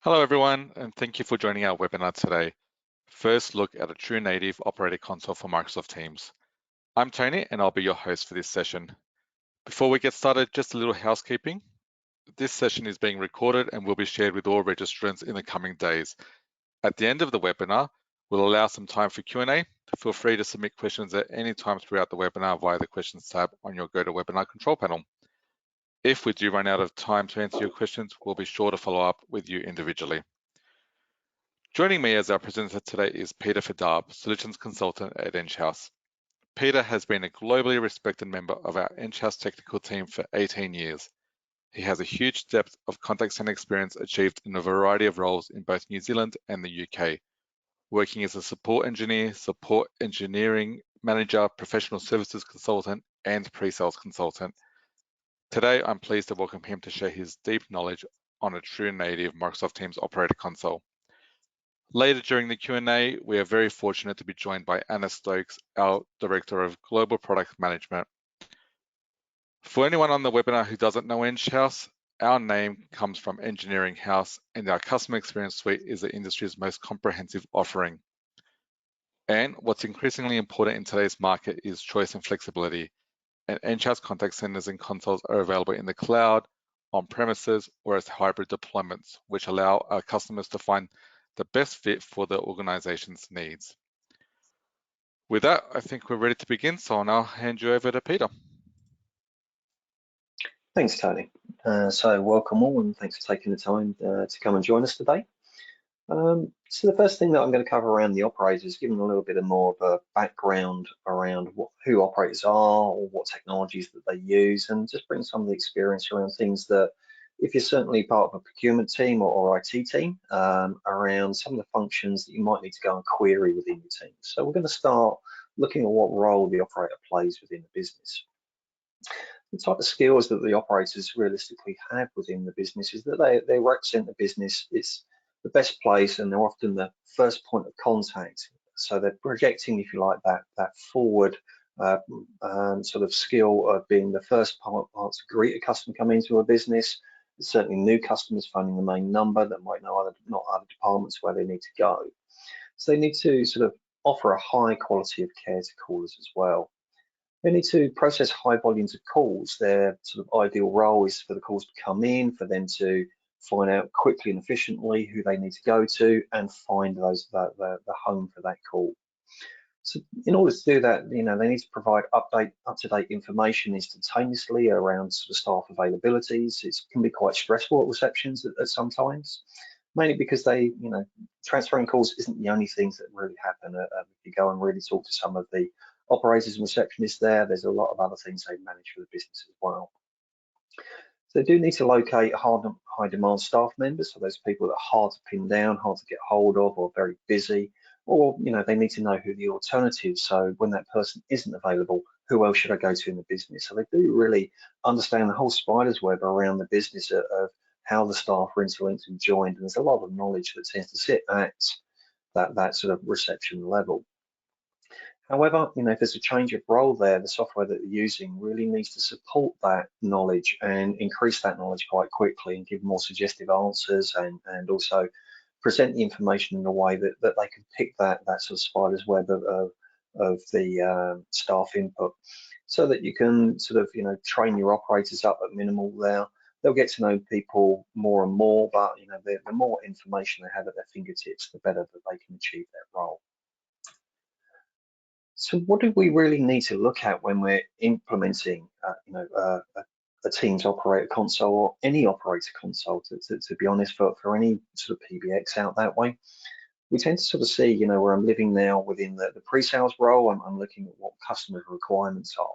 Hello everyone, and thank you for joining our webinar today. First look at a true native operator console for Microsoft Teams. I'm Tony and I'll be your host for this session. Before we get started, just a little housekeeping. This session is being recorded and will be shared with all registrants in the coming days. At the end of the webinar, we'll allow some time for Q&A. Feel free to submit questions at any time throughout the webinar via the questions tab on your GoToWebinar control panel. If we do run out of time to answer your questions, we'll be sure to follow up with you individually. Joining me as our presenter today is Peter Fedarb, Solutions Consultant at Enghouse. Peter has been a globally respected member of our Enghouse technical team for 18 years. He has a huge depth of contact center experience achieved in a variety of roles in both New Zealand and the UK, working as a support engineer, support engineering manager, professional services consultant, and pre-sales consultant. Today, I'm pleased to welcome him to share his deep knowledge on a true native Microsoft Teams operator console. Later during the Q&A, we are very fortunate to be joined by Anna Stokes, our Director of Global Product Management. For anyone on the webinar who doesn't know Enghouse, our name comes from Engineering House, and our Customer Experience Suite is the industry's most comprehensive offering. And what's increasingly important in today's market is choice and flexibility. And Enghouse contact centers and consoles are available in the cloud, on premises, or as hybrid deployments, which allow our customers to find the best fit for the organization's needs. With that, I think we're ready to begin, so I'll now hand you over to Peter. Thanks, Tony. So welcome all, and thanks for taking the time to come and join us today. So the first thing that I'm going to cover around the operators is giving a little bit more of a background around who operators are or what technologies that they use, and just bring some of the experience around things that, if you're certainly part of a procurement team or IT team, around some of the functions that you might need to go and query within your team. So we're going to start looking at what role the operator plays within the business. The type of skills that the operators realistically have within the business is that they represent the business. It's the best place, and they're often the first point of contact. So they're projecting, if you like, that forward sort of skill of being the first part to greet a customer coming into a business. Certainly new customers phoning the main number that might know not other departments where they need to go. So they need to sort of offer a high quality of care to callers as well. They need to process high volumes of calls. Their sort of ideal role is for the calls to come in, for them to find out quickly and efficiently who they need to go to, and find the home for that call. So in order to do that, they need to provide up-to-date information instantaneously around sort of staff availabilities. It can be quite stressful at receptions at sometimes, mainly because transferring calls isn't the only things that really happen. If you go and really talk to some of the operators and receptionists there's a lot of other things they manage for the business as well. So they do need to locate high demand staff members, so those people that are hard to pin down, hard to get hold of, or very busy, or they need to know who the alternatives. So when that person isn't available, who else should I go to in the business? So they do really understand the whole spider's web around the business of how the staff are interlinked and joined, and there's a lot of knowledge that tends to sit at that sort of reception level. However, if there's a change of role there, the software that you're using really needs to support that knowledge and increase that knowledge quite quickly and give more suggestive answers, and also present the information in a way that they can pick that sort of spider's web of the staff input, so that you can sort of train your operators up at minimal there. They'll get to know people more and more, but the more information they have at their fingertips, the better that they can achieve that role. So what do we really need to look at when we're implementing a Teams operator console, or any operator console, to be honest, for any sort of PBX out that way? We tend to sort of see, where I'm living now within the pre-sales role, I'm looking at what customer requirements are.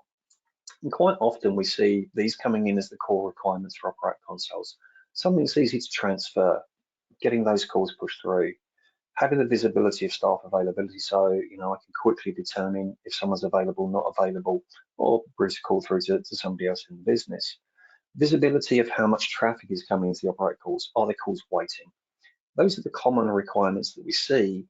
And quite often we see these coming in as the core requirements for operator consoles. Something that's easy to transfer, getting those calls pushed through, having the visibility of staff availability, so I can quickly determine if someone's available, not available, or route a call through to somebody else in the business. Visibility of how much traffic is coming into the operator calls. Are the calls waiting? Those are the common requirements that we see,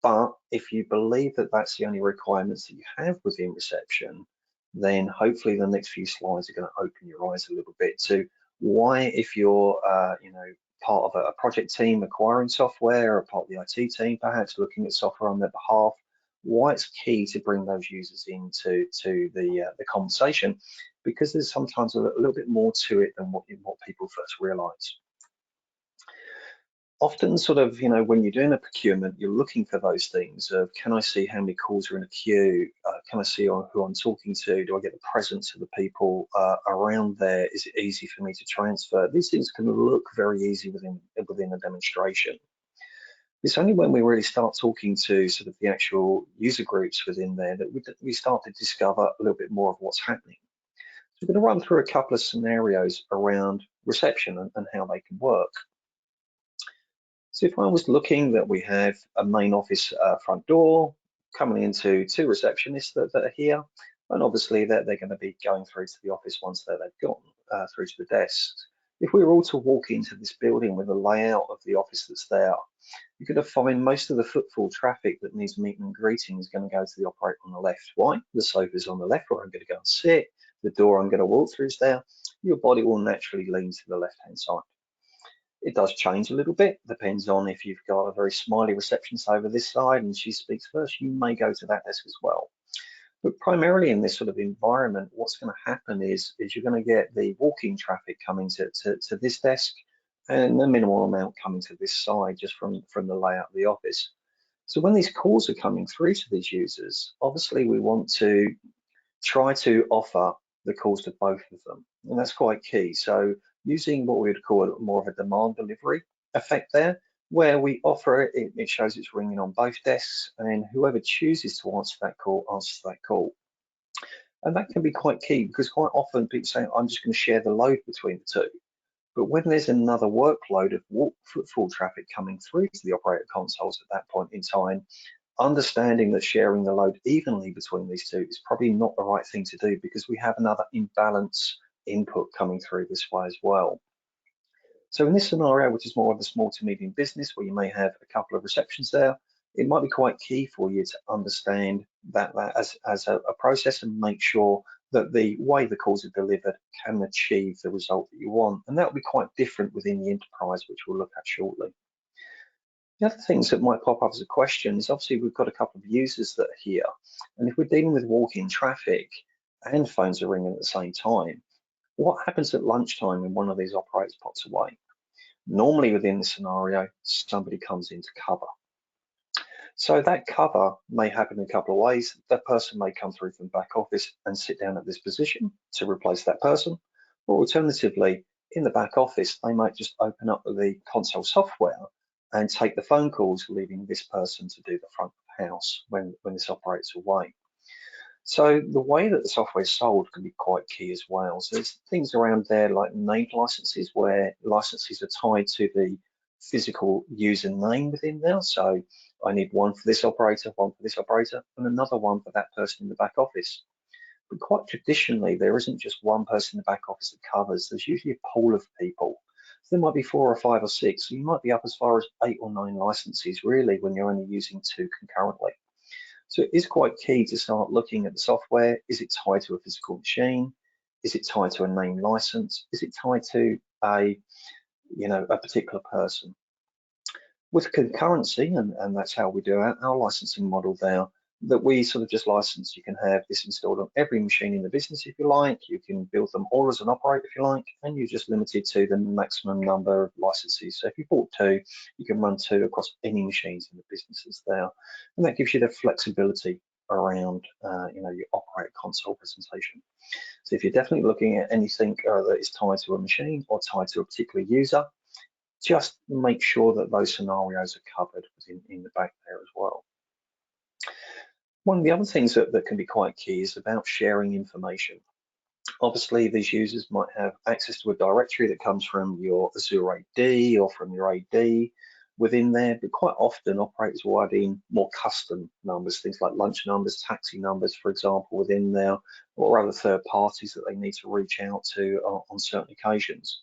but if you believe that that's the only requirements that you have within reception, then hopefully the next few slides are going to open your eyes a little bit to why, if you're part of a project team acquiring software, or part of the IT team perhaps looking at software on their behalf, why it's key to bring those users into the conversation, because there's sometimes a little bit more to it than what people first realise. Often sort of, when you're doing a procurement, you're looking for those things of, can I see how many calls are in a queue? Can I see who I'm talking to? Do I get the presence of the people around there? Is it easy for me to transfer? These things can look very easy within a demonstration. It's only when we really start talking to sort of the actual user groups within there that we start to discover a little bit more of what's happening. So we're going to run through a couple of scenarios around reception and how they can work. So if I was looking that we have a main office front door coming into 2 receptionists that are here, and obviously they're going to be going through to the office once they've gone through to the desks. If we were all to walk into this building with a layout of the office that's there, you're going to find most of the footfall traffic that needs meeting and greeting is going to go to the operator on the left. Why? The sofa's on the left where I'm going to go and sit. The door I'm going to walk through is there. Your body will naturally lean to the left-hand side. It does change a little bit, depends on if you've got a very smiley receptionist over this side and she speaks first, you may go to that desk as well. But primarily in this sort of environment, what's going to happen is you're going to get the walking traffic coming to this desk and a minimal amount coming to this side just from the layout of the office. So when these calls are coming through to these users, obviously we want to try to offer the calls to both of them, and that's quite key. So using what we would call more of a demand delivery effect there, where we offer it, it shows it's ringing on both desks, and whoever chooses to answer that call answers that call. And that can be quite key because quite often people say, I'm just going to share the load between the two. But when there's another workload of footfall traffic coming through to the operator consoles at that point in time, understanding that sharing the load evenly between these two is probably not the right thing to do because we have another imbalance input coming through this way as well. So in this scenario, which is more of a small to medium business where you may have a couple of receptions there, it might be quite key for you to understand that as a process and make sure that the way the calls are delivered can achieve the result that you want. And that will be quite different within the enterprise, which we'll look at shortly. The other things that might pop up as a question is obviously we've got a couple of users that are here. And if we're dealing with walk-in traffic and phones are ringing at the same time, what happens at lunchtime when one of these operators pops away? Normally within the scenario, somebody comes in to cover. So that cover may happen in a couple of ways. That person may come through from the back office and sit down at this position to replace that person. Or alternatively, in the back office, they might just open up the console software and take the phone calls, leaving this person to do the front of the house when this operates away. So the way that the software is sold can be quite key as well. So there's things around there like named licenses, where licenses are tied to the physical user name within there. So I need one for this operator, one for this operator, and another one for that person in the back office. But quite traditionally, there isn't just one person in the back office that covers. There's usually a pool of people. So there might be 4 or 5 or 6. So you might be up as far as 8 or 9 licenses really when you're only using 2 concurrently. So it is quite key to start looking at the software. Is it tied to a physical machine? Is it tied to a name license? Is it tied to a particular person? With concurrency, and that's how we do our licensing model there, that we sort of just license. You can have this installed on every machine in the business if you like. You can build them all as an operator if you like, and you're just limited to the maximum number of licenses. So if you bought 2, you can run 2 across any machines in the businesses there, and that gives you the flexibility around your operator console presentation. So if you're definitely looking at anything that is tied to a machine or tied to a particular user, just make sure that those scenarios are covered in the back there as well. One of the other things that can be quite key is about sharing information. Obviously, these users might have access to a directory that comes from your Azure AD or from your AD within there, but quite often operators will add in more custom numbers, things like lunch numbers, taxi numbers, for example, within there, or other third parties that they need to reach out to on certain occasions.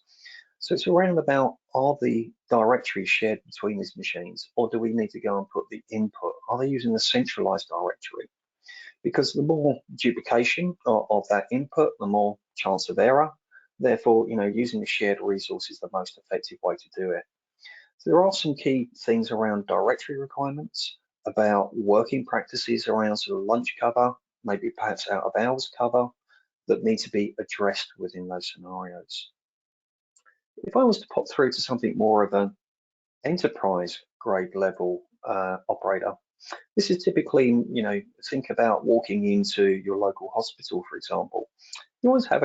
So it's around about, are the directories shared between these machines, or do we need to go and put the input? Are they using a centralized directory? Because the more duplication of that input, the more chance of error. Therefore, using the shared resource is the most effective way to do it. So there are some key things around directory requirements, about working practices around sort of lunch cover, maybe perhaps out of hours cover, that need to be addressed within those scenarios. If I was to pop through to something more of an enterprise grade level operator, this is typically, think about walking into your local hospital, for example. You always have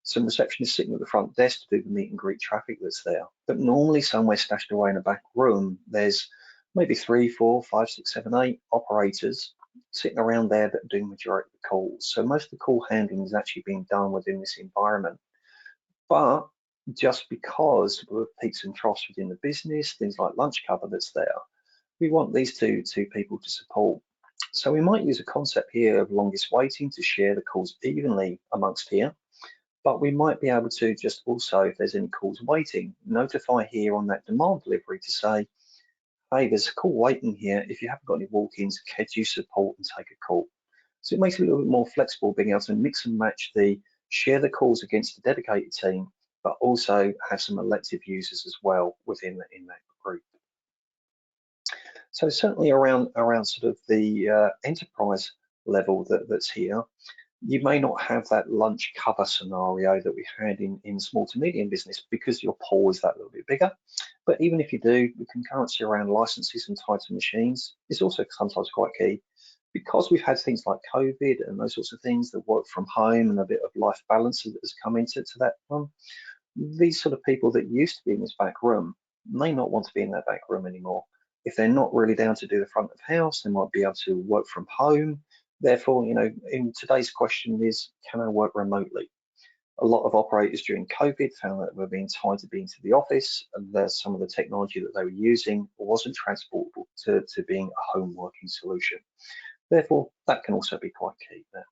some receptionists sitting at the front desk to do the meet and greet traffic that's there. But normally somewhere stashed away in a back room, there's maybe 3, 4, 5, 6, 7, 8 operators sitting around there that are doing the majority of the calls. So most of the call handling is actually being done within this environment. But just because of peaks and troughs within the business, things like lunch cover that's there, we want these two people to support. So we might use a concept here of longest waiting to share the calls evenly amongst here, but we might be able to just also, if there's any calls waiting, notify here on that demand delivery to say, hey, there's a call waiting here. If you haven't got any walk-ins, could you support and take a call? So it makes it a little bit more flexible, being able to mix and match share the calls against the dedicated team, but also have some elective users as well in that group. So certainly around sort of the enterprise level that's here, you may not have that lunch cover scenario that we had in small to medium business because your pool is that little bit bigger. But even if you do, the concurrency around licenses and types of machines is also sometimes quite key. Because we've had things like COVID and those sorts of things, that work from home and a bit of life balance that has come into that one, these sort of people that used to be in this back room may not want to be in that back room anymore. If they're not really down to do the front of house, they might be able to work from home. Therefore, in today's question is, can I work remotely? A lot of operators during COVID found that they were being tied to being to the office, and some of the technology that they were using wasn't transportable to being a home working solution. Therefore, that can also be quite key there.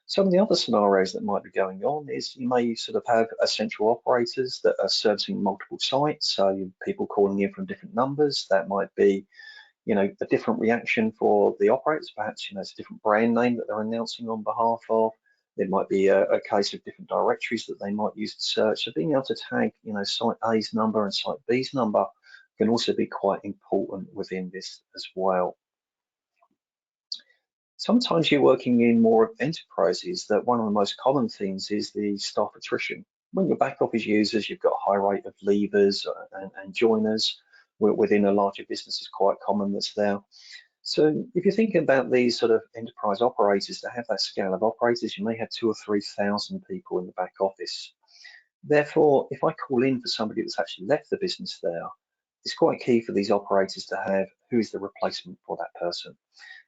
Some of the other scenarios that might be going on is you may sort of have essential operators that are servicing multiple sites, so people calling in from different numbers. That might be, a different reaction for the operators. Perhaps, it's a different brand name that they're announcing on behalf of. There might be a case of different directories that they might use to search. So being able to tag, site A's number and site B's number can also be quite important within this as well. Sometimes you're working in more enterprises that one of the most common things is the staff attrition. When you're back office users, you've got a high rate of leavers and joiners. Within a larger business is quite common that's there. So if you're thinking about these sort of enterprise operators that have that scale of operators, you may have 2,000 or 3,000 people in the back office. Therefore, if I call in for somebody that's actually left the business there, it's quite key for these operators to have who is the replacement for that person.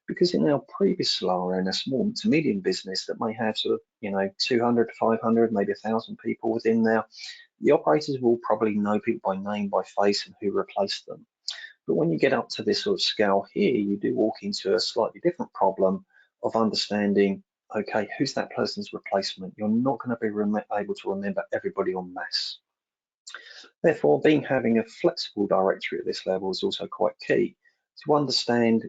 Because in our previous scenario, in a small to medium business that may have sort of, 200 to 500, maybe 1,000 people within there, the operators will probably know people by name, by face, and who replaced them. But when you get up to this sort of scale here, you do walk into a slightly different problem of understanding, okay, who's that person's replacement? You're not going to be able to remember everybody en masse. Therefore, having a flexible directory at this level is also quite key to understand,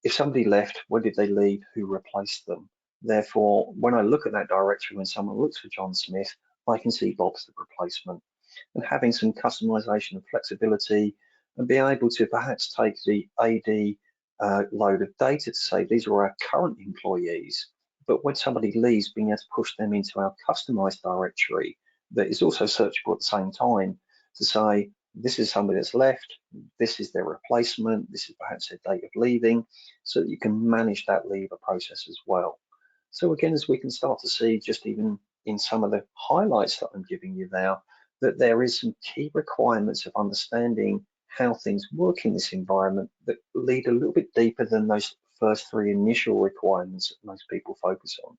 if somebody left, when did they leave, who replaced them? Therefore, when I look at that directory, when someone looks for John Smith, I can see Bob's the replacement. And having some customization and flexibility and being able to perhaps take the AD load of data to say these are our current employees, but when somebody leaves, being able to push them into our customized directory that is also searchable at the same time to say, this is somebody that's left, this is their replacement, this is perhaps their date of leaving, so that you can manage that leaver process as well. So again, as we can start to see just even in some of the highlights that I'm giving you there, that there is some key requirements of understanding how things work in this environment that lead a little bit deeper than those first three initial requirements that most people focus on.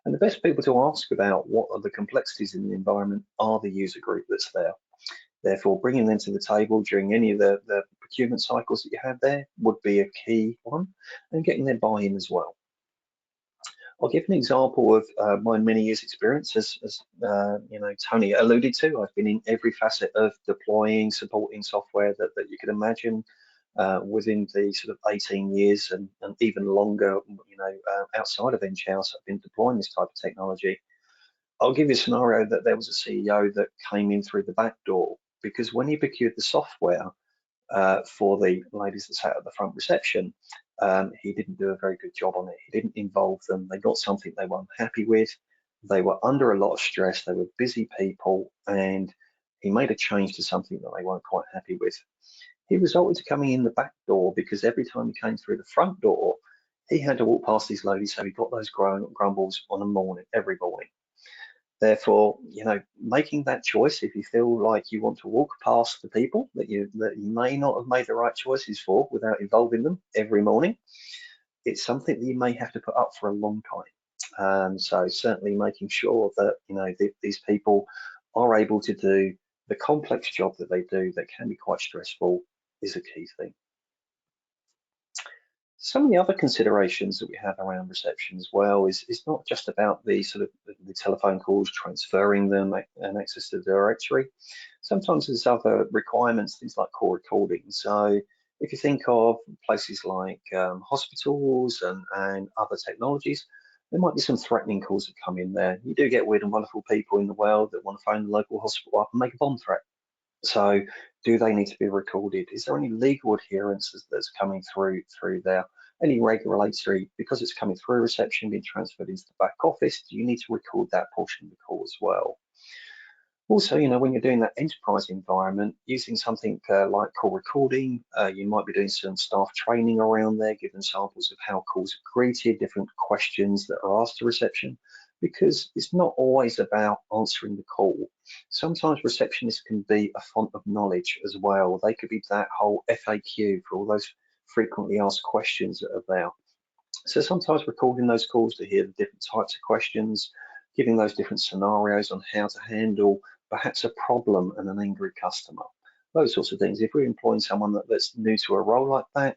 And the best people to ask about what are the complexities in the environment are the user group that's there. Therefore, bringing them to the table during any of the procurement cycles that you have there would be a key one, and getting their buy-in as well. I'll give an example of my many years experience, as Tony alluded to. I've been in every facet of deploying, supporting software that you could imagine within the sort of 18 years and even longer, outside of Enghouse, I've been deploying this type of technology. I'll give you a scenario that there was a CEO that came in through the back door because when he procured the software for the ladies that sat at the front reception, he didn't do a very good job on it. He didn't involve them. They got something they weren't happy with. They were under a lot of stress. They were busy people, and he made a change to something that they weren't quite happy with. He resulted to coming in the back door because every time he came through the front door, he had to walk past these ladies, so he got those grumbles on a morning, every morning. Therefore, making that choice, if you feel like you want to walk past the people that you may not have made the right choices for without involving them every morning, it's something that you may have to put up for a long time. So certainly making sure that these people are able to do the complex job that they do that can be quite stressful is a key thing. Some of the other considerations that we have around reception as well is not just about the sort of the telephone calls, transferring them and access to the directory. Sometimes there's other requirements, things like call recording. So if you think of places like hospitals and other technologies, there might be some threatening calls that come in there. You do get weird and wonderful people in the world that want to phone the local hospital up and make a bomb threat. So do they need to be recorded? Is there any legal adherence that's coming through there? Any regulatory, because it's coming through reception, being transferred into the back office, do you need to record that portion of the call as well? Also, when you're doing that enterprise environment, using something like call recording, you might be doing some staff training around there, giving samples of how calls are greeted, different questions that are asked to reception, because it's not always about answering the call. Sometimes receptionists can be a font of knowledge as well. They could be that whole FAQ for all those frequently asked questions that are there. So sometimes recording those calls to hear the different types of questions, giving those different scenarios on how to handle perhaps a problem and an angry customer, those sorts of things. If we're employing someone that's new to a role like that,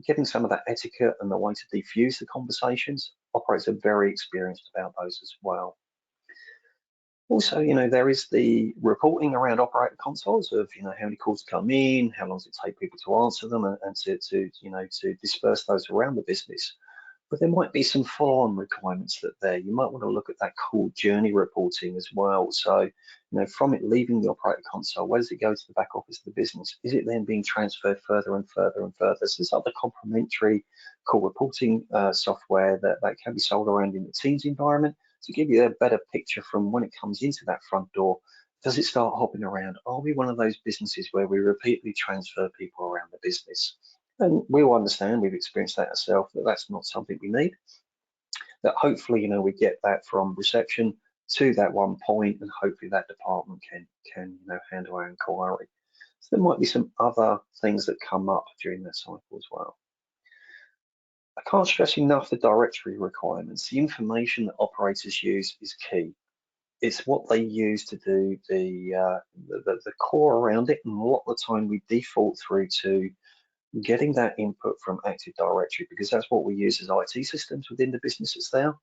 getting some of that etiquette and the way to defuse the conversations, operators are very experienced about those as well. Also, there is the reporting around operator consoles of, how many calls come in, how long does it take people to answer them, and to disperse those around the business. But there might be some follow-on requirements that there. You might want to look at that call journey reporting as well. So, from it leaving the operator console, where does it go to the back office of the business? Is it then being transferred further and further and further? So there's other complementary call reporting software that can be sold around in the Teams environment to give you a better picture from when it comes into that front door. Does it start hopping around? Are we one of those businesses where we repeatedly transfer people around the business? And we will understand, we've experienced that ourselves, that that's not something we need. That hopefully, we get that from reception to that one point, and hopefully that department can handle our inquiry. So there might be some other things that come up during that cycle as well. I can't stress enough the directory requirements. The information that operators use is key. It's what they use to do the core around it, and a lot of the time we default through to getting that input from Active Directory because that's what we use as IT systems within the businesses there.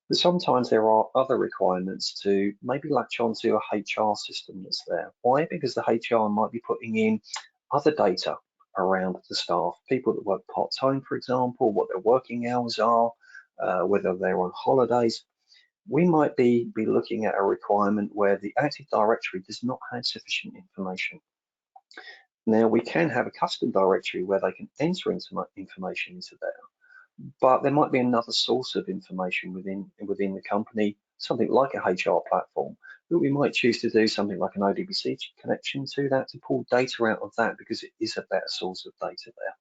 But sometimes there are other requirements to maybe latch onto a HR system that's there. Why? Because the HR might be putting in other data around the staff, people that work part-time, for example, what their working hours are, whether they're on holidays. We might be looking at a requirement where the Active Directory does not have sufficient information. Now, we can have a custom directory where they can enter information into there, but there might be another source of information within the company, something like a HR platform, but we might choose to do something like an ODBC connection to that to pull data out of that because it is a better source of data there.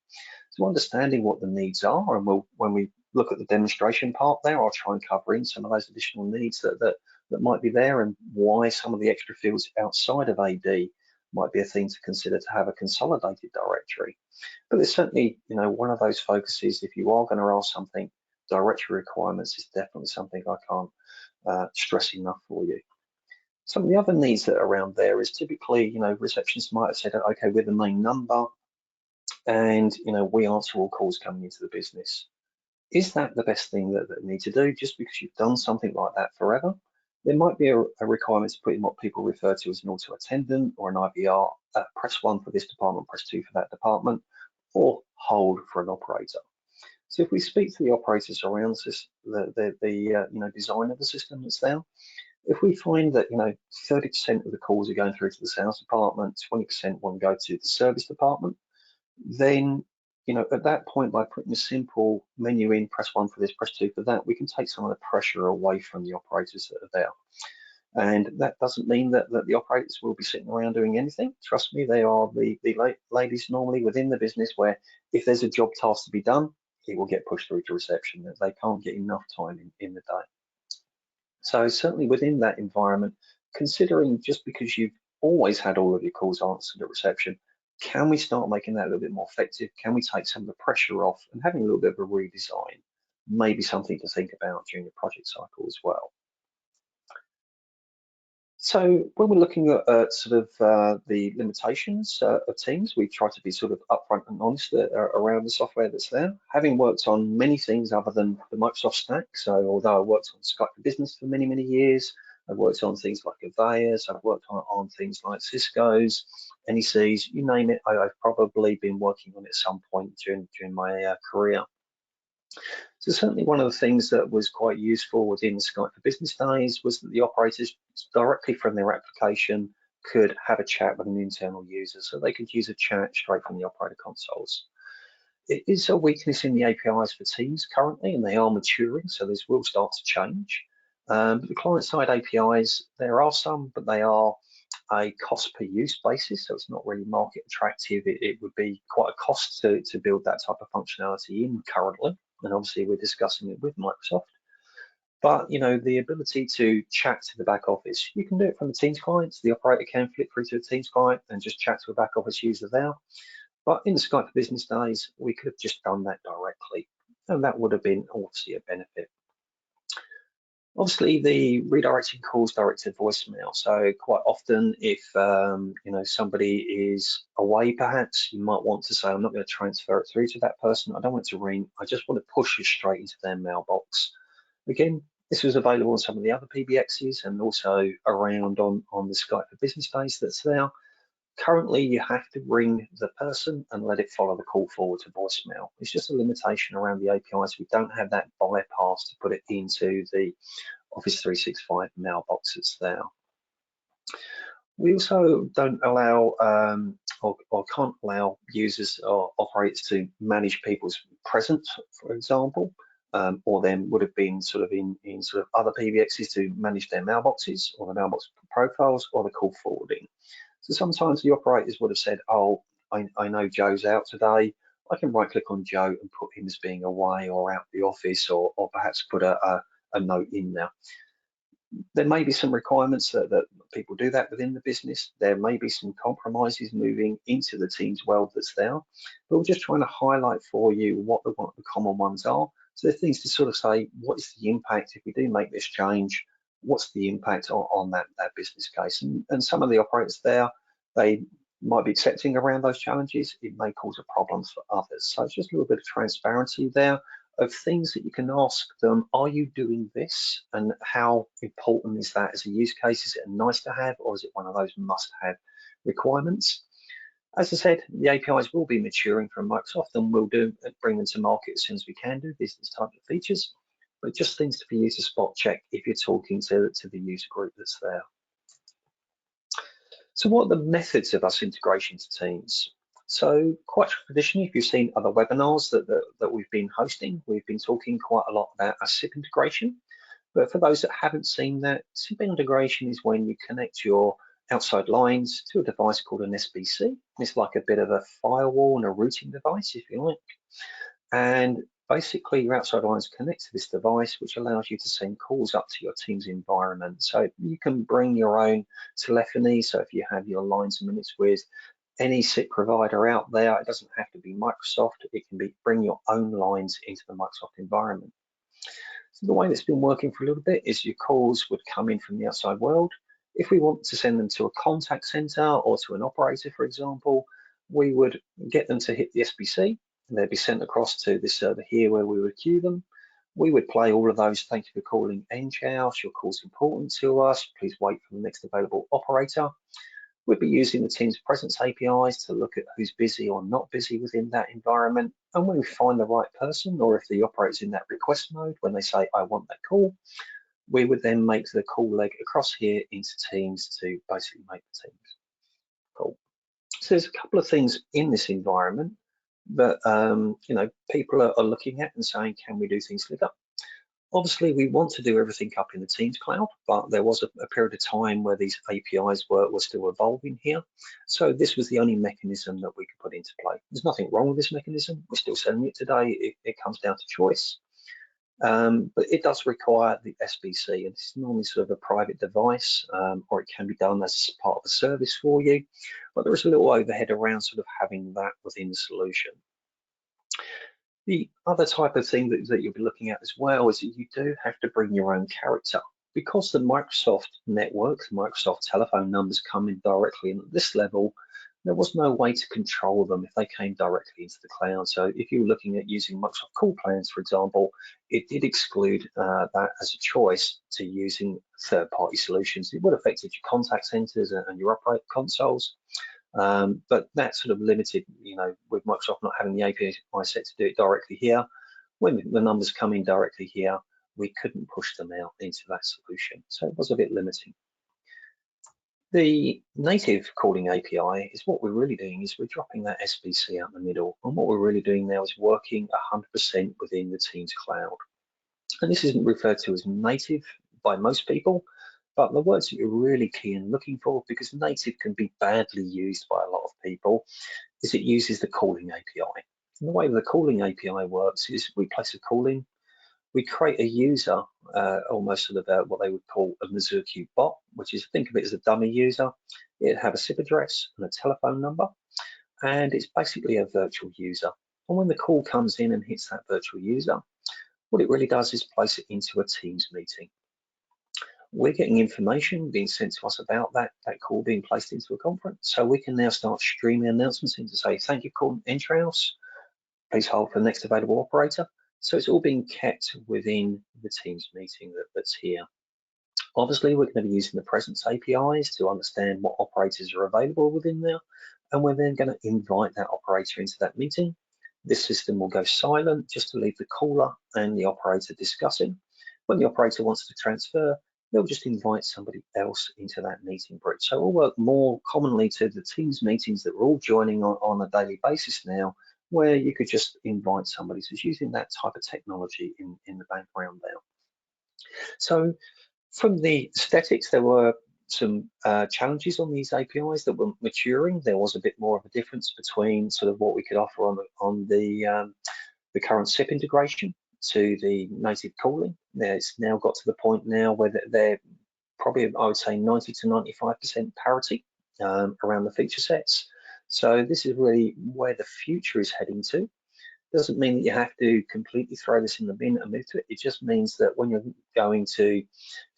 So understanding what the needs are, and when we look at the demonstration part there, I'll try and cover in some of those additional needs that might be there and why some of the extra fields outside of AD might be a thing to consider to have a consolidated directory. But it's certainly, one of those focuses, if you are going to ask something, directory requirements is definitely something I can't stress enough for you. Some of the other needs that are around there is typically, receptionists might have said, okay, we're the main number and, we answer all calls coming into the business. Is that the best thing that they need to do just because you've done something like that forever? There might be a requirement to put in what people refer to as an auto attendant or an IVR. Press 1 for this department, press 2 for that department, or hold for an operator. So if we speak to the operators around the design of the system that's there, if we find that 30% of the calls are going through to the sales department, 20% want to go to the service department, then at that point, by putting a simple menu in, press 1 for this, press 2 for that, we can take some of the pressure away from the operators that are there. And that doesn't mean that the operators will be sitting around doing anything. Trust me, they are the ladies normally within the business where if there's a job task to be done, it will get pushed through to reception. They can't get enough time in the day. So certainly within that environment, considering just because you've always had all of your calls answered at reception, can we start making that a little bit more effective? Can we take some of the pressure off and having a little bit of a redesign? Maybe something to think about during the project cycle as well. So when we're looking at the limitations of Teams, we try to be sort of upfront and honest around the software that's there. Having worked on many things other than the Microsoft stack, so although I worked on Skype for Business for many, many years, I've worked on things like Avayas, I've worked on things like Cisco's, NEC's, you name it, I've probably been working on it at some point during my career. So certainly one of the things that was quite useful within Skype for Business days was that the operators directly from their application could have a chat with an internal user, so they could use a chat straight from the operator consoles. It is a weakness in the APIs for Teams currently, and they are maturing, so this will start to change. But the client-side APIs, there are some, but they are a cost per use basis, so it's not really market attractive. It would be quite a cost to build that type of functionality in currently, and obviously we're discussing it with Microsoft. But the ability to chat to the back office, you can do it from the Teams client. The operator can flick through to the Teams client and just chat to a back office user there. But in the Skype for Business days, we could have just done that directly, and that would have been obviously a benefit. Obviously, the redirecting calls direct to voicemail. So quite often, if somebody is away, perhaps you might want to say, "I'm not going to transfer it through to that person. I don't want it to ring. I just want to push it straight into their mailbox." Again, this was available on some of the other PBXs and also around on the Skype for Business days that's there. Currently, you have to ring the person and let it follow the call forward to voicemail. It's just a limitation around the APIs. We don't have that bypass to put it into the Office 365 mailbox that's there. We also don't allow or can't allow users or operators to manage people's presence, for example, or then would have been in other PBXs to manage their mailboxes or the mailbox profiles or the call forwarding. So sometimes the operators would have said, "Oh, I know Joe's out today. I can right click on Joe and put him as being away or out the office, or perhaps put a note in there." There may be some requirements that people do that within the business. There may be some compromises moving into the Teams world that's there, but we're just trying to highlight for you what the common ones are. So there are things to sort of say, what is the impact if we do make this change? What's the impact on that business case? And some of the operators there, they might be accepting around those challenges. It may cause a problem for others. So it's just a little bit of transparency there of things that you can ask them. Are you doing this? And how important is that as a use case? Is it a nice to have, or is it one of those must have requirements? As I said, the APIs will be maturing from Microsoft, and we'll bring them to market as soon as we can do these type of features, but just things for you to spot check if you're talking to the user group that's there. So what are the methods of us integration to Teams? So quite traditionally, if you've seen other webinars that we've been hosting, we've been talking quite a lot about a SIP integration. But for those that haven't seen that, SIP integration is when you connect your outside lines to a device called an SBC. It's like a bit of a firewall and a routing device, if you like. And basically, your outside lines connect to this device, which allows you to send calls up to your Teams environment. So you can bring your own telephony. So if you have your lines and minutes with any SIP provider out there, it doesn't have to be Microsoft. It can be bring your own lines into the Microsoft environment. So the way that's been working for a little bit is your calls would come in from the outside world. If we want to send them to a contact center or to an operator, for example, we would get them to hit the SBC, and they'd be sent across to this server here where we would queue them. We would play all of those. "Thank you for calling Enghouse. Your call's important to us. Please wait for the next available operator." We'd be using the Teams Presence APIs to look at who's busy or not busy within that environment. And when we find the right person, or if the operator's in that request mode, when they say, I want that call, we would then make the call leg across here into Teams to basically make the Teams call. So there's a couple of things in this environment that people are looking at and saying, can we do things like that? Obviously, we want to do everything up in the Teams cloud, but there was a period of time where these APIs were still evolving here. So this was the only mechanism that we could put into play. There's nothing wrong with this mechanism. We're still selling it today. It comes down to choice. But it does require the SBC, and it's normally sort of a private device, or it can be done as part of a service for you. But there is a little overhead around sort of having that within the solution. The other type of thing that you'll be looking at as well is that you do have to bring your own character. Because the Microsoft network, Microsoft telephone numbers come in directly in at this level, there was no way to control them if they came directly into the cloud. So if you were looking at using Microsoft call plans, for example, it did exclude that as a choice to using third-party solutions. It would have affected your contact centers and your operator consoles. But that sort of limited, with Microsoft not having the API set to do it directly here, when the numbers come in directly here, we couldn't push them out into that solution. So it was a bit limiting. The native calling API is what we're really doing is we're dropping that SBC out in the middle. And what we're really doing now is working 100% within the Teams cloud. And this isn't referred to as native by most people, but the words that you're really key in looking for, because native can be badly used by a lot of people, is it uses the calling API. And the way the calling API works is we place a call in, we create a user, almost sort of what they would call a Mizuki bot, which is, think of it as a dummy user. It'd have a SIP address and a telephone number, and it's basically a virtual user. And when the call comes in and hits that virtual user, what it really does is place it into a Teams meeting. We're getting information being sent to us about that call being placed into a conference. So we can now start streaming announcements in to say, thank you for calling Enghouse. Please hold for the next available operator. So it's all being kept within the Teams meeting that's here. Obviously, we're going to be using the presence APIs to understand what operators are available within there. And we're then going to invite that operator into that meeting. This system will go silent just to leave the caller and the operator discussing. When the operator wants to transfer, they'll just invite somebody else into that meeting bridge. So we'll work more commonly to the Teams meetings that we're all joining on a daily basis now, where you could just invite somebody. So it's using that type of technology in the background there. So from the aesthetics, there were some challenges on these APIs that were maturing. There was a bit more of a difference between sort of what we could offer on the current SIP integration to the native calling. It's now got to the point now where they're probably, I would say, 90 to 95% parity around the feature sets. So this is really where the future is heading to. Doesn't mean that you have to completely throw this in the bin and move to it. It just means that when you're going to, if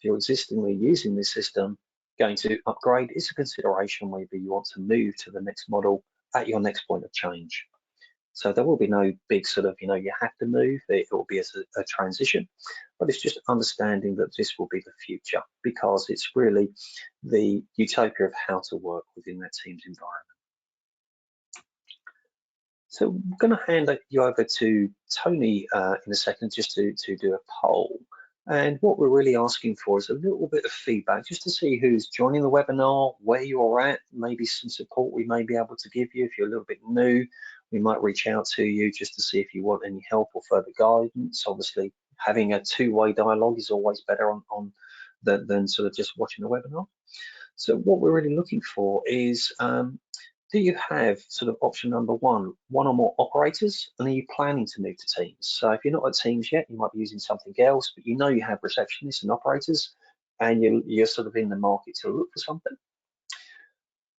you're existingly using this system, going to upgrade is a consideration whether you want to move to the next model at your next point of change. So there will be no big sort of, you have to move. It will be a transition, but it's just understanding that this will be the future because it's really the utopia of how to work within that Teams environment. So I'm going to hand you over to Tony in a second just to do a poll. And what we're really asking for is a little bit of feedback just to see who's joining the webinar, where you're at, maybe some support we may be able to give you. If you're a little bit new, we might reach out to you just to see if you want any help or further guidance. Obviously, having a two-way dialogue is always better than sort of just watching the webinar. So what we're really looking for is, do you have sort of option number one or more operators, and are you planning to move to Teams? So if you're not at Teams yet, you might be using something else, but you have receptionists and operators, and you're sort of in the market to look for something.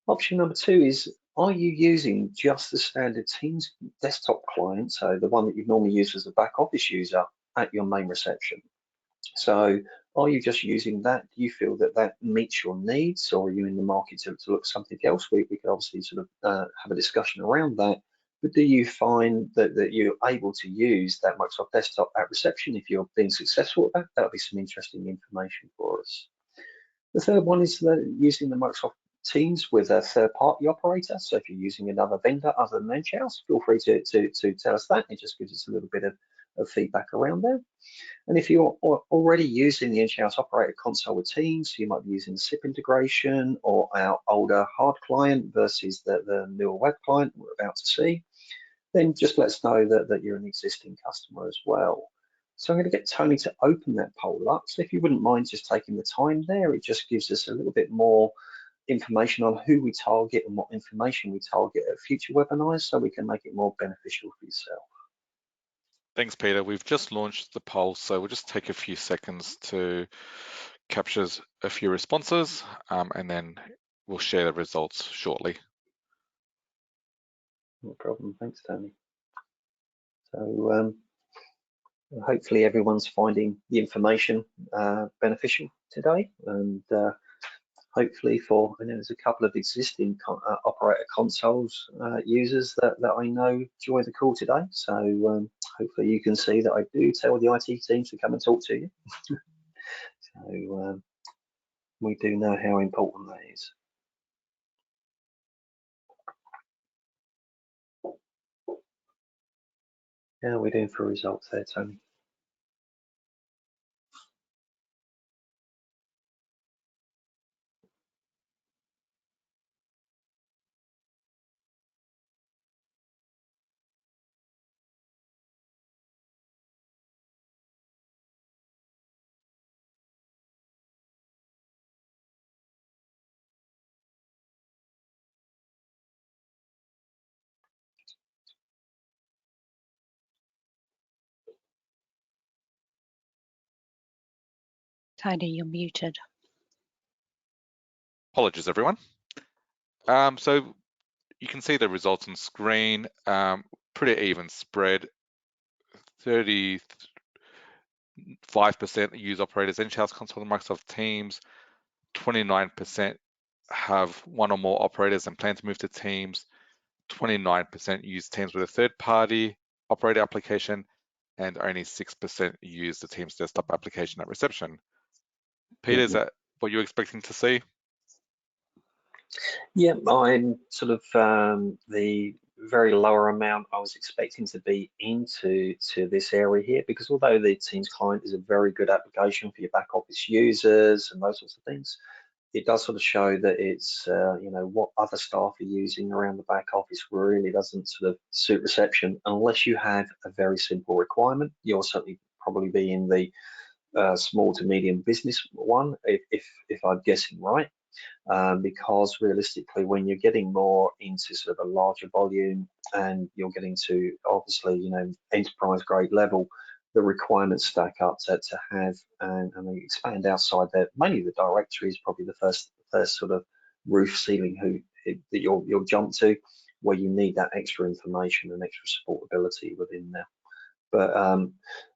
Option number two is, are you using just the standard Teams desktop client, so the one that you'd normally use as a back office user at your main reception? So are you just using that? Do you feel that meets your needs, or are you in the market to look for something else? We could obviously sort of have a discussion around that. But do you find that you're able to use that Microsoft Desktop at reception? If you're being successful at that, that would be some interesting information for us. The third one is using the Microsoft Teams with a third-party operator. So if you're using another vendor other than Enghouse, feel free to tell us that. It just gives us a little bit of feedback around there. And if you're already using the Enghouse Operator Console with Teams, you might be using the SIP integration or our older hard client versus the newer web client we're about to see, then just let us know that you're an existing customer as well. So I'm going to get Tony to open that poll up. So if you wouldn't mind just taking the time there, it just gives us a little bit more information on who we target and what information we target at future webinars so we can make it more beneficial for yourself. Thanks, Peter. We've just launched the poll, so we'll just take a few seconds to capture a few responses, and then we'll share the results shortly. No problem. Thanks, Tony. So hopefully everyone's finding the information beneficial today, and hopefully I know there's a couple of existing Operator Consoles users that I know join the call today. So hopefully you can see that I do tell the IT teams to come and talk to you. So we do know how important that is. How are we doing for results there, Tony? Tony, you're muted. Apologies, everyone. So you can see the results on screen. Pretty even spread. 35% use Operator's Enghouse Console and Microsoft Teams. 29% have one or more operators and plan to move to Teams. 29% use Teams with a third-party operator application, and only 6% use the Teams desktop application at reception. Peter, is that what you're expecting to see? Yeah, I'm sort of the very lower amount I was expecting to be into this area here, because although the Teams client is a very good application for your back office users and those sorts of things, it does sort of show that it's you know, what other staff are using around the back office really doesn't sort of suit reception unless you have a very simple requirement. You'll certainly probably be in the small to medium business one, if I'm guessing right. Because realistically, when you're getting more into sort of a larger volume and you're getting to obviously, you know, enterprise grade level, the requirements stack up to have and they expand outside that. Mainly the directory is probably the first sort of roof ceiling that you'll jump to, where you need that extra information and extra supportability within there. But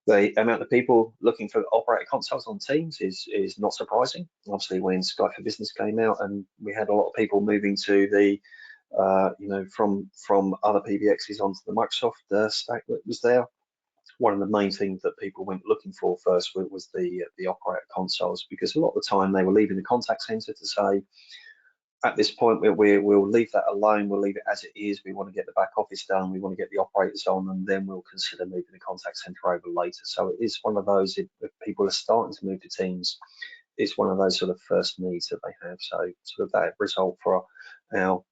the amount of people looking for operator consoles on Teams is not surprising. Obviously, when Skype for Business came out, and we had a lot of people moving to the, you know, from other PBXs onto the Microsoft stack that was there. One of the main things that people went looking for first was the operator consoles, because a lot of the time they were leaving the contact center to say, at this point, we'll leave that alone. We'll leave it as it is. We want to get the back office done. We want to get the operators on, and then we'll consider moving the contact center over later. So it is one of those, if people are starting to move to Teams, it's one of those sort of first needs that they have. So sort of that result for our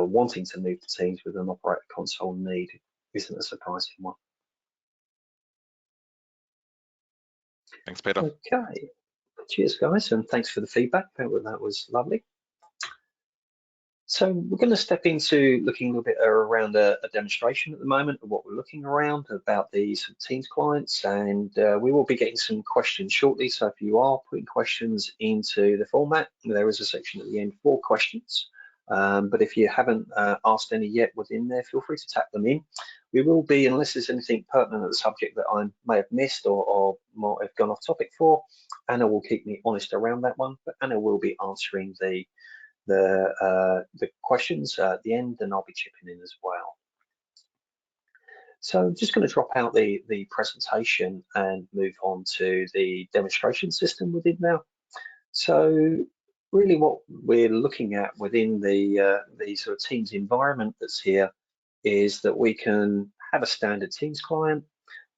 wanting to move to Teams with an operator console need isn't a surprising one. Thanks, Peter. Okay. Cheers, guys, and thanks for the feedback. That was lovely. So we're going to step into looking a little bit around a demonstration at the moment of what we're looking around about these Teams clients, and we will be getting some questions shortly. So if you are putting questions into the format, there is a section at the end for questions. But if you haven't asked any yet within there, feel free to tap them in. We will be, unless there's anything pertinent at the subject that I may have missed or might have gone off topic for, Anna will keep me honest around that one, but Anna will be answering the questions at the end, and I'll be chipping in as well. So I'm just going to drop out the presentation and move on to the demonstration system within now. So really what we're looking at within the sort of Teams environment that's here is that we can have a standard Teams client,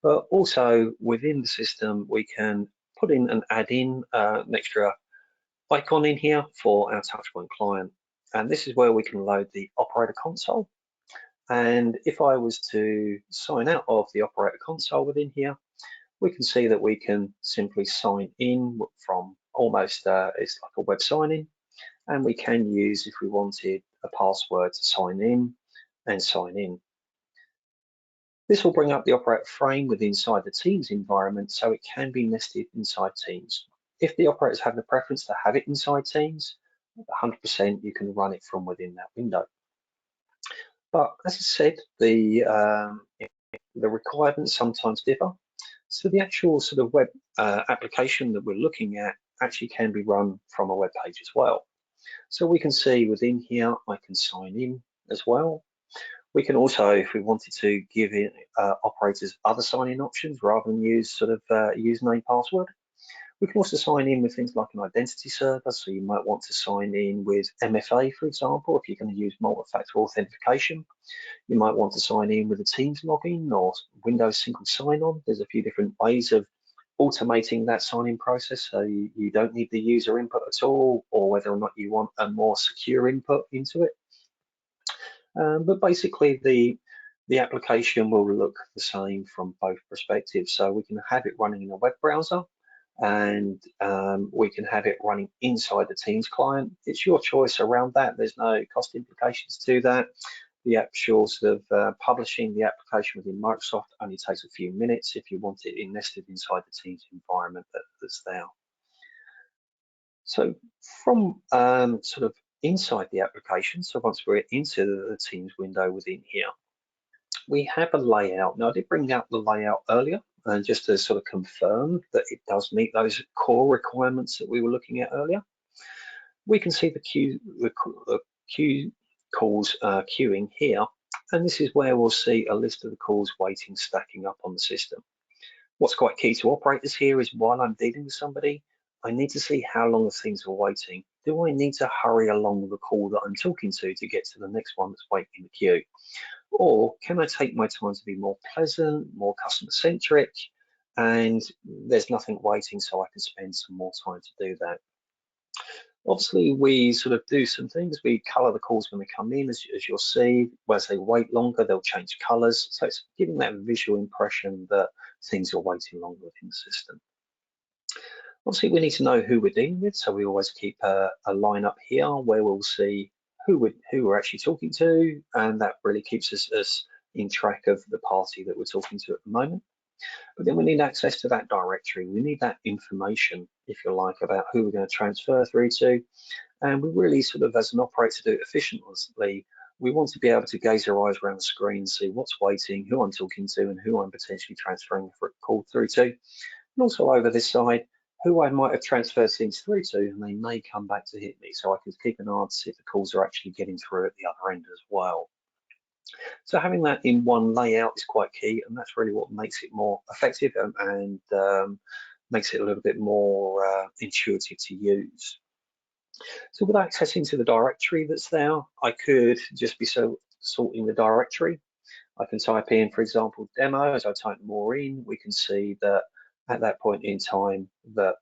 but also within the system we can put in and add in an extra icon in here for our touchpoint client. And this is where we can load the Operator Console. And if I was to sign out of the Operator Console within here, we can see that we can simply sign in from almost, it's like a web sign-in, and we can use, if we wanted, a password to sign in and sign in. This will bring up the operator frame within inside the Teams environment, so it can be nested inside Teams. If the operators have the preference to have it inside Teams, 100% you can run it from within that window. But as I said, the requirements sometimes differ. So the actual sort of web application that we're looking at actually can be run from a web page as well. So we can see within here, I can sign in as well. We can also, if we wanted to, give it operators other sign-in options rather than use sort of username password. We can also sign in with things like an identity server. So you might want to sign in with MFA, for example, if you're going to use multi-factor authentication. You might want to sign in with a Teams login or Windows single sign-on. There's a few different ways of automating that sign-in process, so you don't need the user input at all, or whether or not you want a more secure input into it. But basically, the application will look the same from both perspectives. So we can have it running in a web browser, and we can have it running inside the Teams client. It's your choice around that. There's no cost implications to that. The actual sort of publishing the application within Microsoft only takes a few minutes if you want it nested inside the Teams environment that's there. So from sort of inside the application, so once we're into the Teams window within here, we have a layout. Now I did bring out the layout earlier, and just to sort of confirm that it does meet those core requirements that we were looking at earlier. We can see the queue calls queuing here, and this is where we'll see a list of the calls waiting stacking up on the system. What's quite key to operators here is while I'm dealing with somebody, I need to see how long the things are waiting. Do I need to hurry along the call that I'm talking to get to the next one that's waiting in the queue? Or can I take my time to be more pleasant, more customer centric, and there's nothing waiting so I can spend some more time to do that? Obviously, we sort of do some things. We color the calls when they come in, as you'll see. As they wait longer, they'll change colors. So it's giving that visual impression that things are waiting longer within the system. Obviously, we need to know who we're dealing with. So we always keep a line up here where we'll see who we're actually talking to. And that really keeps us in track of the party that we're talking to at the moment. But then we need access to that directory. We need that information, if you like, about who we're going to transfer through to. And we really sort of, as an operator, do it efficiently. We want to be able to gaze our eyes around the screen, see what's waiting, who I'm talking to, and who I'm potentially transferring for a call through to. And also over this side, who I might have transferred things through to, and they may come back to hit me. So I can keep an eye to see if the calls are actually getting through at the other end as well. So having that in one layout is quite key, and that's really what makes it more effective and makes it a little bit more intuitive to use. So with access into the directory that's there, I could just be sorting the directory. I can type in, for example, demo. As I type more in, we can see that at that point in time that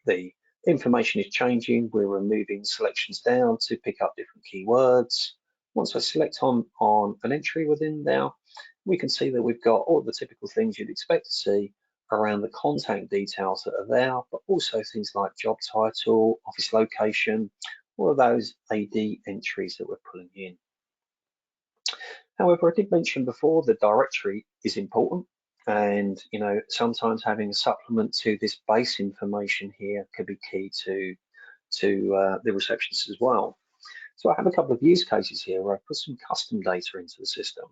the information is changing. We're removing selections down to pick up different keywords. Once I select on an entry within there, we can see that we've got all the typical things you'd expect to see around the contact details that are there, but also things like job title, office location, all of those AD entries that we're pulling in. However, I did mention before the directory is important, and sometimes having a supplement to this base information here could be key to the receptionist as well. So I have a couple of use cases here where I put some custom data into the system.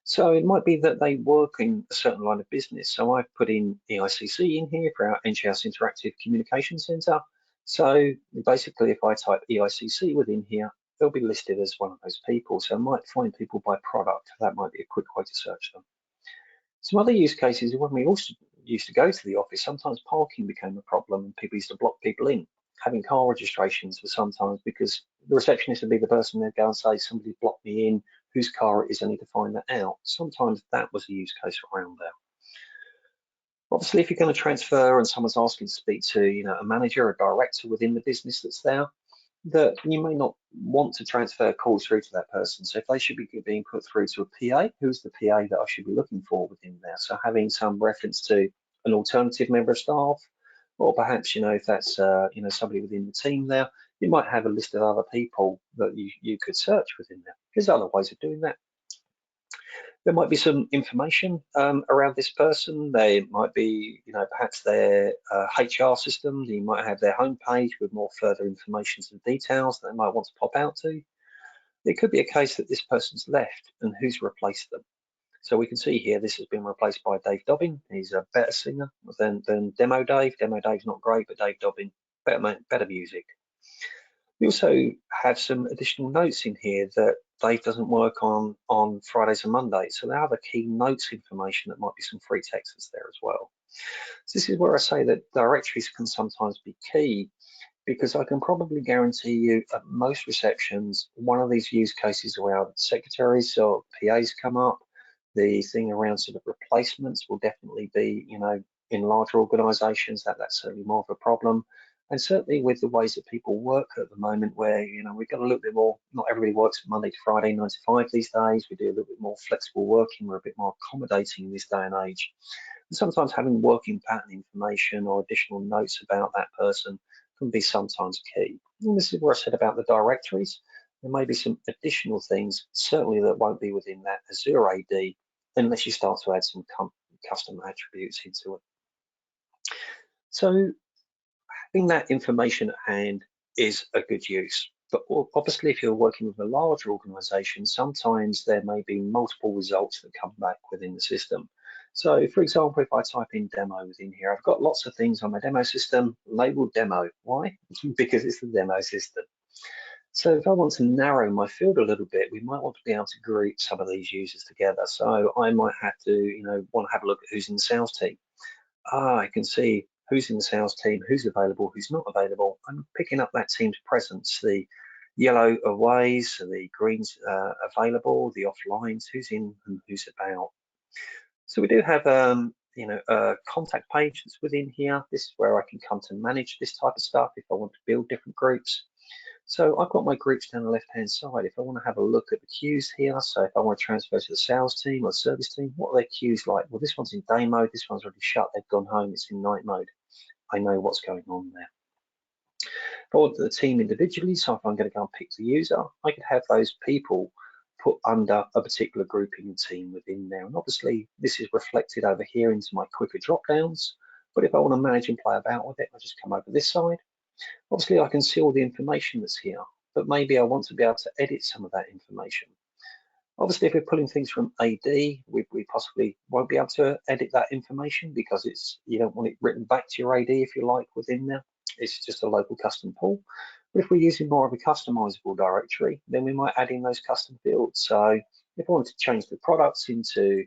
So it might be that they work in a certain line of business. So I've put in EICC in here for our Enghouse Interactive Communication Center. So basically, if I type EICC within here, they'll be listed as one of those people. So I might find people by product. That might be a quick way to search them. Some other use cases, when we also used to go to the office, sometimes parking became a problem and people used to block people in. having car registrations for sometimes, because the receptionist would be the person who'd go and say, somebody blocked me in, whose car it is, I need to find that out. Sometimes that was a use case around there. Obviously, if you're going to transfer and someone's asking to speak to, a manager or a director within the business that's there, that you may not want to transfer calls through to that person. So if they should be being put through to a PA, who's the PA that I should be looking for within there? So having some reference to an alternative member of staff, or perhaps, if that's, somebody within the team there, you might have a list of other people that you could search within there. There's other ways of doing that. There might be some information around this person. They might be, perhaps their HR system. You might have their homepage with more further information and details that they might want to pop out to. It could be a case that this person's left and who's replaced them. So we can see here this has been replaced by Dave Dobbin. He's a better singer than Demo Dave. Demo Dave's not great, but Dave Dobbin, better music. We also have some additional notes in here that Dave doesn't work on Fridays and Mondays. So there are the key notes information that might be some free text that's there as well. So this is where I say that directories can sometimes be key, because I can probably guarantee you at most receptions, one of these use cases around secretaries or PAs come up. The thing around sort of replacements will definitely be, in larger organizations, that's certainly more of a problem. And certainly with the ways that people work at the moment, where, we've got a little bit more, not everybody works Monday to Friday, 9 to 5 these days. We do a little bit more flexible working. We're a bit more accommodating in this day and age. And sometimes having working pattern information or additional notes about that person can be sometimes key. And this is where I said about the directories. There may be some additional things, certainly that won't be within that Azure AD, unless you start to add some custom attributes into it. So having that information at hand is a good use. But obviously, if you're working with a larger organization, sometimes there may be multiple results that come back within the system. So for example, if I type in demo within here, I've got lots of things on my demo system labeled demo. Why? Because it's the demo system. So if I want to narrow my field a little bit, we might want to be able to group some of these users together. So I might have to, want to have a look at who's in the sales team. I can see who's in the sales team, who's available, who's not available. I'm picking up that team's presence, the yellow aways, the greens available, the offlines, who's in and who's about. So we do have, a contact page that's within here. This is where I can come to manage this type of stuff if I want to build different groups. So I've got my groups down the left-hand side. If I want to have a look at the queues here, so if I want to transfer to the sales team or service team, what are their queues like? Well, this one's in day mode, this one's already shut, they've gone home, it's in night mode. I know what's going on there. If I want the team individually, so if I'm going to go and pick the user, I could have those people put under a particular grouping and team within there. And obviously, this is reflected over here into my quicker drop-downs. But if I want to manage and play about with it, I just come over this side. Obviously, I can see all the information that's here, but maybe I want to be able to edit some of that information. Obviously, if we're pulling things from AD, we possibly won't be able to edit that information because you don't want it written back to your AD, if you like, within there. It's just a local custom pull. But if we're using more of a customizable directory, then we might add in those custom fields. So if I want to change the products into,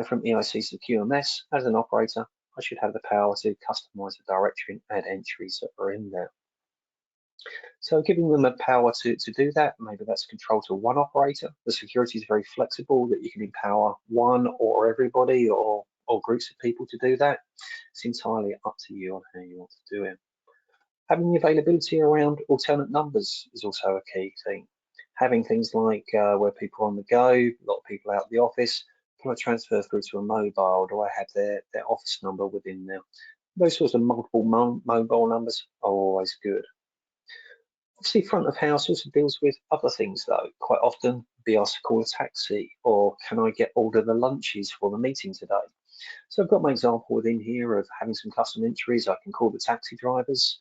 from EIC to QMS, as an operator, I should have the power to customize the directory and add entries that are in there. So giving them the power to do that, maybe that's control to one operator. The security is very flexible that you can empower one or everybody or groups of people to do that. It's entirely up to you on how you want to do it. Having the availability around alternate numbers is also a key thing. Having things like where people are on the go, a lot of people out of the office, can I transfer through to a mobile? Do I have their office number within there? Those sorts of multiple mobile numbers are always good. Obviously, front of house also deals with other things though. Quite often, be asked to call a taxi, or can I order the lunches for the meeting today? So I've got my example within here of having some custom entries. I can call the taxi drivers.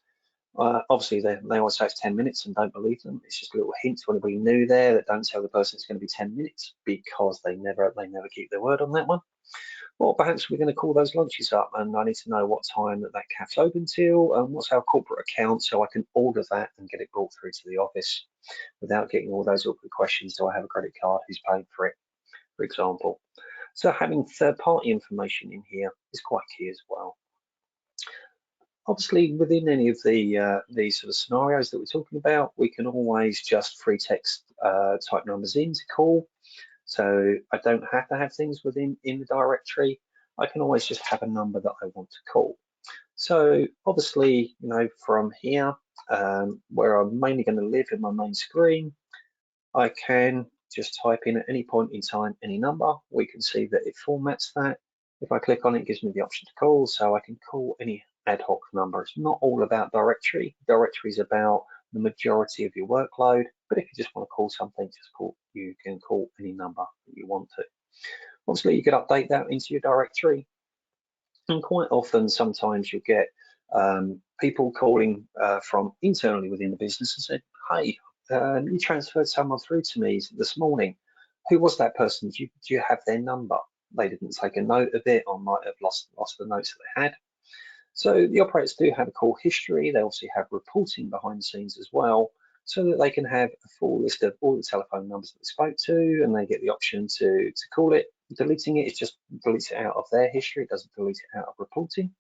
Obviously, they always say it's 10 minutes and don't believe them. It's just a little hint to anybody new there that don't tell the person it's going to be 10 minutes because they never keep their word on that one. Or perhaps we're going to call those lunches up and I need to know what time that cafe's open till and what's our corporate account so I can order that and get it brought through to the office without getting all those awkward questions. Do I have a credit card? Who's paying for it, for example? So having third-party information in here is quite key as well. Obviously, within any of the these sort of scenarios that we're talking about, we can always just free text type numbers in to call. So I don't have to have things in the directory. I can always just have a number that I want to call. So obviously, from here, where I'm mainly going to live in my main screen, I can just type in at any point in time any number. We can see that it formats that. If I click on it, it gives me the option to call, so I can call any ad hoc number. It's not all about directory. Directory is about the majority of your workload, but if you just want to call something, you can call any number that you want to. Obviously, you could update that into your directory, and quite often, sometimes you'll get people calling from internally within the business and said, "Hey, you transferred someone through to me this morning. Who was that person? Do you have their number?" They didn't take a note of it, or might have lost the notes that they had. So the operators do have a call history. They obviously have reporting behind the scenes as well, so that they can have a full list of all the telephone numbers that they spoke to, and they get the option to call it. Deleting it just deletes it out of their history. It doesn't delete it out of reporting.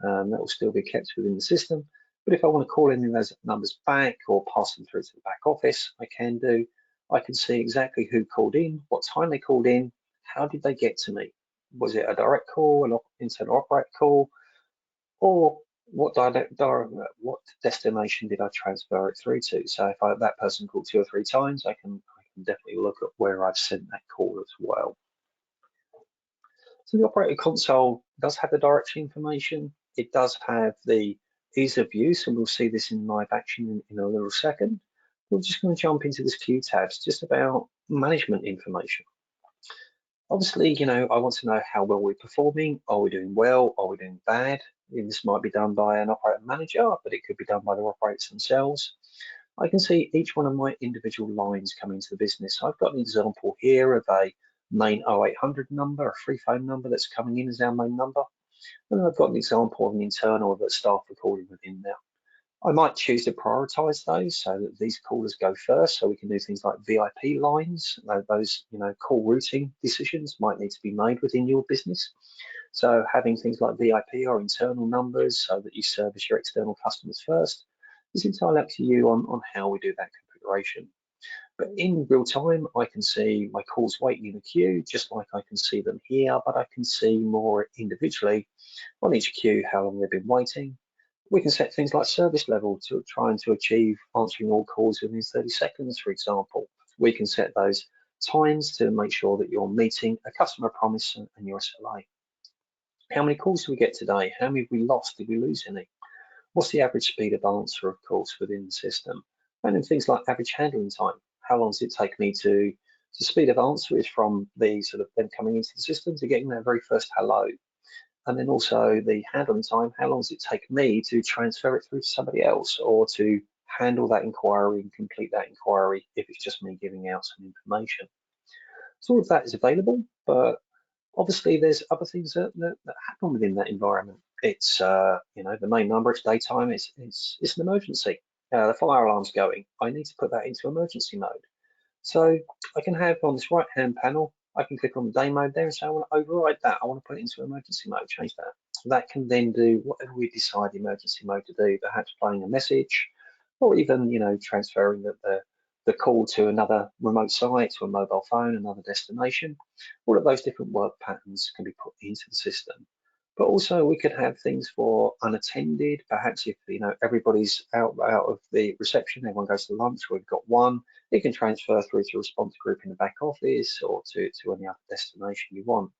That will still be kept within the system. But if I want to call any of those numbers back or pass them through to the back office, I can do. I can see exactly who called in, what time they called in, how did they get to me? Was it a direct call, an internal operator call, or what destination did I transfer it through to? So if that person called 2 or 3 times, I can definitely look at where I've sent that call as well. So the operator console does have the directory information. It does have the ease of use, and we'll see this in live action in a little second. We're just going to jump into this queue tabs, just about management information. Obviously, I want to know how well we're performing. Are we doing well? Are we doing bad? This might be done by an operator manager, but it could be done by the operators themselves. I can see each one of my individual lines coming into the business. So I've got an example here of a main 0800 number, a free phone number that's coming in as our main number. And then I've got an example of an internal that staff are calling within now. I might choose to prioritize those so that these callers go first, so we can do things like VIP lines. Those call routing decisions might need to be made within your business. So having things like VIP or internal numbers so that you service your external customers first is entirely up to you on how we do that configuration. But in real time, I can see my calls waiting in a queue, just like I can see them here, but I can see more individually on each queue how long they've been waiting. We can set things like service level to trying to achieve answering all calls within 30 seconds, for example. We can set those times to make sure that you're meeting a customer promise and your SLA. How many calls do we get today? How many have we lost? Did we lose any? What's the average speed of answer, of course, within the system? And then things like average handling time. How long does it take me to speed of answer is from the sort of them coming into the system to getting their very first hello. And then also the handling time, how long does it take me to transfer it through to somebody else or to handle that inquiry and complete that inquiry if it's just me giving out some information. So all of that is available, but obviously there's other things that happen within that environment. It's the main number, it's daytime, it's an emergency. The fire alarm's going. I need to put that into emergency mode. So I can have on this right hand panel, I can click on the day mode there and say I want to override that. I want to put it into emergency mode, change that. That can then do whatever we decide the emergency mode to do, perhaps playing a message or even transferring the call to another remote site, to a mobile phone, another destination. All of those different work patterns can be put into the system. But also we could have things for unattended, perhaps if everybody's out of the reception, everyone goes to lunch, we've got one, it can transfer through to a response group in the back office or to any other destination you want.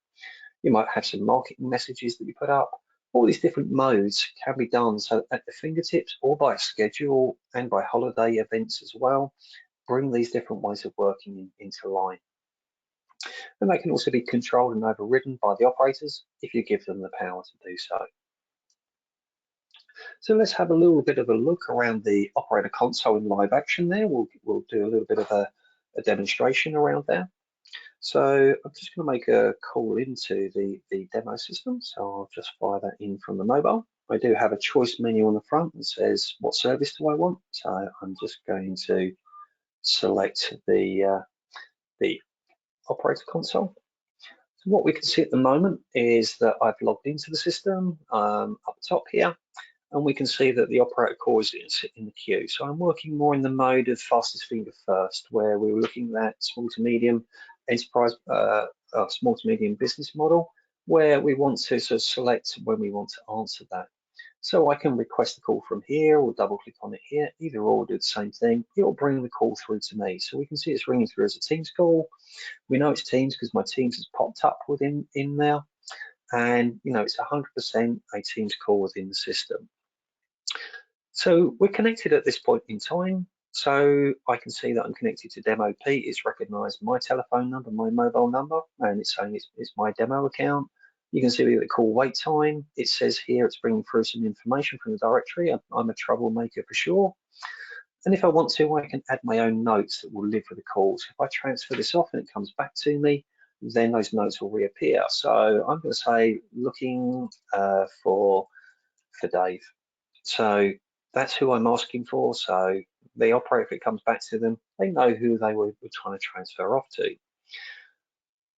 You might have some marketing messages that you put up. All these different modes can be done so at the fingertips or by schedule and by holiday events as well. Bring these different ways of working into line. And they can also be controlled and overridden by the operators if you give them the power to do so. So let's have a little bit of a look around the operator console in live action there. We'll do a little bit of a demonstration around there. So I'm just going to make a call into the demo system. So I'll just fire that in from the mobile. I do have a choice menu on the front that says what service do I want. So I'm just going to select the operator console. So what we can see at the moment is that I've logged into the system up top here. and we can see that the operator core is in the queue. So I'm working more in the mode of fastest finger first, where we were looking at small to medium enterprise, small to medium business model, where we want to sort of select when we want to answer that. So I can request the call from here or double click on it here, either or do the same thing. It will bring the call through to me. So we can see it's ringing through as a Teams call. We know it's Teams because my Teams has popped up within there. And it's 100% a Teams call within the system. So we're connected at this point in time. So I can see that I'm connected to Demo P. It's recognized my telephone number, my mobile number, and it's saying it's my demo account. You can see the call wait time. It says here it's bringing through some information from the directory. I'm a troublemaker for sure. And if I want to, I can add my own notes that will live with the calls. If I transfer this off and it comes back to me, then those notes will reappear. So I'm going to say looking for Dave. So that's who I'm asking for. So the operator, if it comes back to them, they know who they were trying to transfer off to.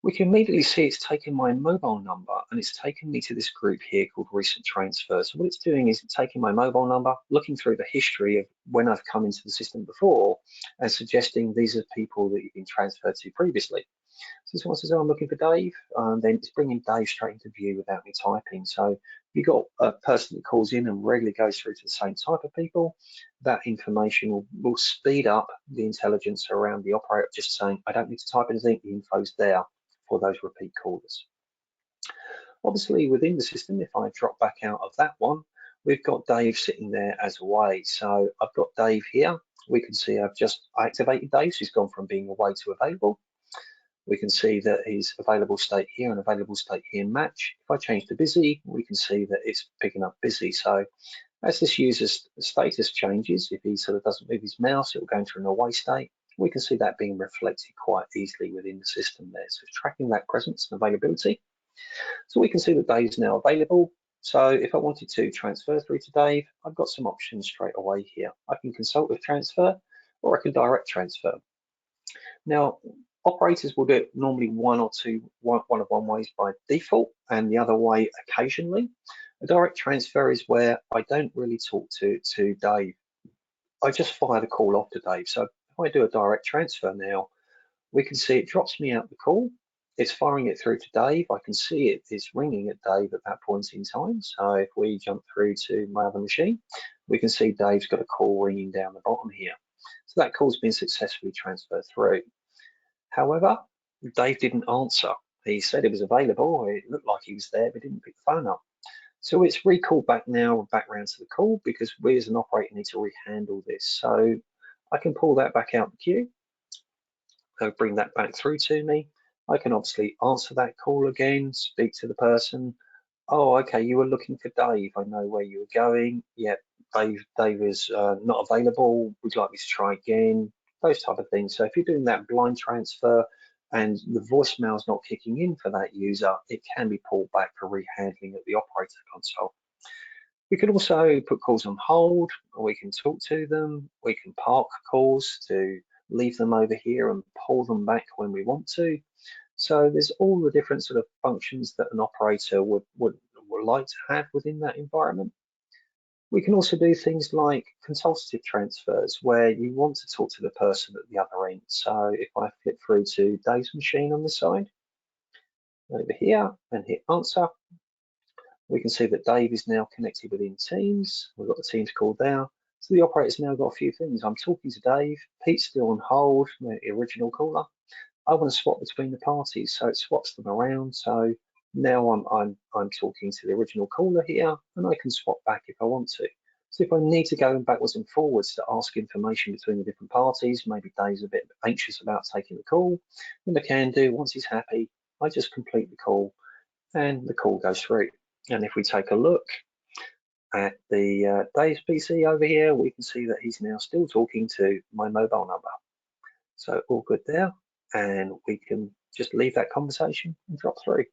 We can immediately see it's taken my mobile number and it's taken me to this group here called recent transfers. So what it's doing is it's taking my mobile number, looking through the history of when I've come into the system before and suggesting these are people that you've been transferred to previously. So someone says, oh, I'm looking for Dave, and then it's bringing Dave straight into view without me typing. So if you've got a person that calls in and regularly goes through to the same type of people, that information will speed up the intelligence around the operator just saying, I don't need to type anything, the info's there for those repeat callers. Obviously within the system, if I drop back out of that one, we've got Dave sitting there as away. So I've got Dave here. We can see I've just activated Dave, so he's gone from being away to available. We can see that his available state here and available state here match. If I change to busy, we can see that it's picking up busy. So as this user's status changes, if he sort of doesn't move his mouse, it will go into an away state. We can see that being reflected quite easily within the system there. So it's tracking that presence and availability. So we can see that Dave's now available. So if I wanted to transfer through to Dave, I've got some options straight away here. I can consult with transfer or I can direct transfer. Now, operators will do it normally one of one ways by default and the other way occasionally. A direct transfer is where I don't really talk to Dave. I just fire the call off to Dave. So if I do a direct transfer now, we can see it drops me out the call. It's firing it through to Dave. I can see it is ringing at Dave at that point in time. So if we jump through to my other machine, we can see Dave's got a call ringing down the bottom here. So that call's been successfully transferred through. However, Dave didn't answer. He said it was available. It looked like he was there, but didn't pick the phone up. So it's recalled back now, back round to the call, because we as an operator need to rehandle this. So I can pull that back out the queue. I'll bring that back through to me. I can obviously answer that call again, speak to the person. Oh, okay, you were looking for Dave. I know where you were going. Yeah, Dave is not available. Would you like me to try again? Those type of things. So if you're doing that blind transfer and the voicemail's not kicking in for that user, it can be pulled back for rehandling at the operator console. We can also put calls on hold, or we can talk to them. We can park calls to leave them over here and pull them back when we want to. So there's all the different sort of functions that an operator would like to have within that environment. We can also do things like consultative transfers where you want to talk to the person at the other end. So if I flip through to Dave's machine on this side, over here and hit answer, we can see that Dave is now connected within Teams. We've got the Teams call there. So the operator's now got a few things. I'm talking to Dave, Pete's still on hold, the original caller. I want to swap between the parties, so it swaps them around. So now I'm talking to the original caller here, and I can swap back if I want to. So if I need to go backwards and forwards to ask information between the different parties, maybe Dave's a bit anxious about taking the call, then I can do. Once he's happy, I just complete the call, and the call goes through. And if we take a look at the Dave's PC over here, we can see that he's now still talking to my mobile number. So all good there. And we can just leave that conversation and drop through.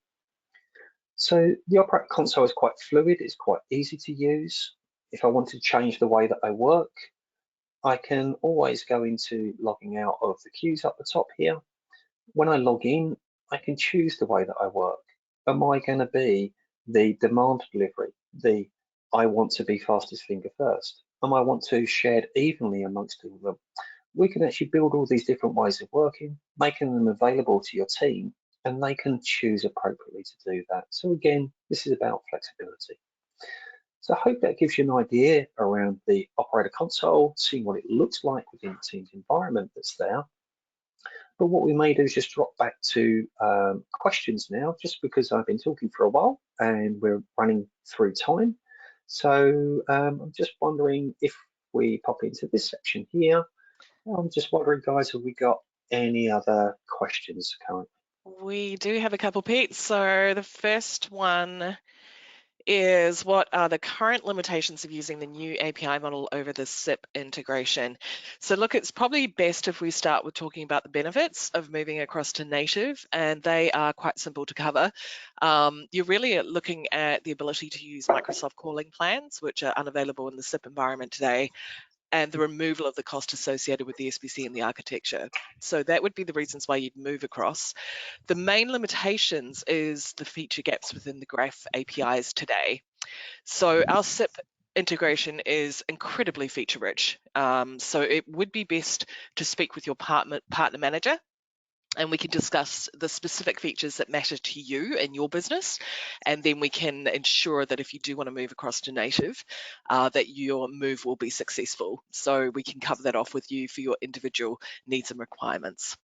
So the Operator console is quite fluid, it's quite easy to use. If I want to change the way that I work, I can always go into logging out of the queues up the top here. When I log in, I can choose the way that I work. Am I going to be the demand delivery, the I want to be fastest finger first, and I want to share it evenly amongst all of them. We can actually build all these different ways of working, making them available to your team, and they can choose appropriately to do that. So again, this is about flexibility. So I hope that gives you an idea around the operator console, seeing what it looks like within the team's environment that's there. But what we may do is just drop back to questions now, just because I've been talking for a while and we're running through time. So I'm just wondering if we pop into this section here. I'm just wondering, guys, have we got any other questions currently? We do have a couple, Pete. So the first one is, what are the current limitations of using the new API model over the SIP integration? So look, it's probably best if we start with talking about the benefits of moving across to native, and they are quite simple to cover. You're really looking at the ability to use Microsoft calling plans, which are unavailable in the SIP environment today, and the removal of the cost associated with the SBC and the architecture. So that would be the reasons why you'd move across. The main limitations is the feature gaps within the Graph APIs today. So our SIP integration is incredibly feature rich. So it would be best to speak with your partner manager, and we can discuss the specific features that matter to you and your business. And then we can ensure that if you do want to move across to native, that your move will be successful. So we can cover that off with you for your individual needs and requirements.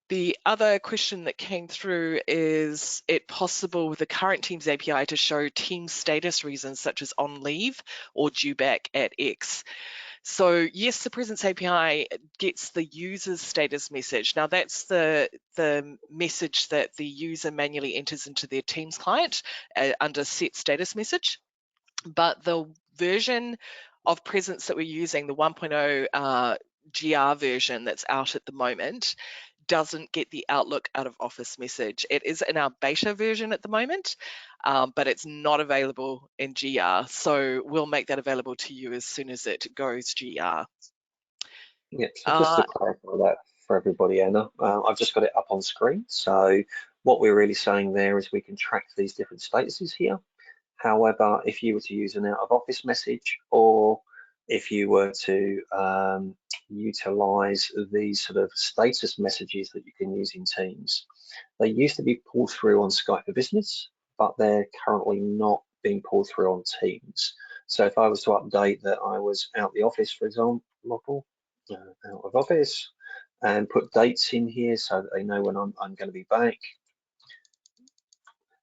The other question that came through, is it possible with the current Teams API to show team status reasons such as on leave or due back at X? So yes, the Presence API gets the user's status message. Now that's the message that the user manually enters into their Teams client under set status message. But the version of Presence that we're using, the 1.0 GR version that's out at the moment, doesn't get the Outlook out of Office message. It is in our beta version at the moment, but it's not available in GR. So we'll make that available to you as soon as it goes GR. Yeah, so just to clarify that for everybody, Anna, I've just got it up on screen. So what we're really saying there is we can track these different statuses here. However, if you were to use an out of office message, or if you were to utilize these sort of status messages that you can use in Teams, they used to be pulled through on Skype for Business, but they're currently not being pulled through on Teams. So if I was to update that I was out the office, for example, out of office, and put dates in here so that they know when I'm going to be back.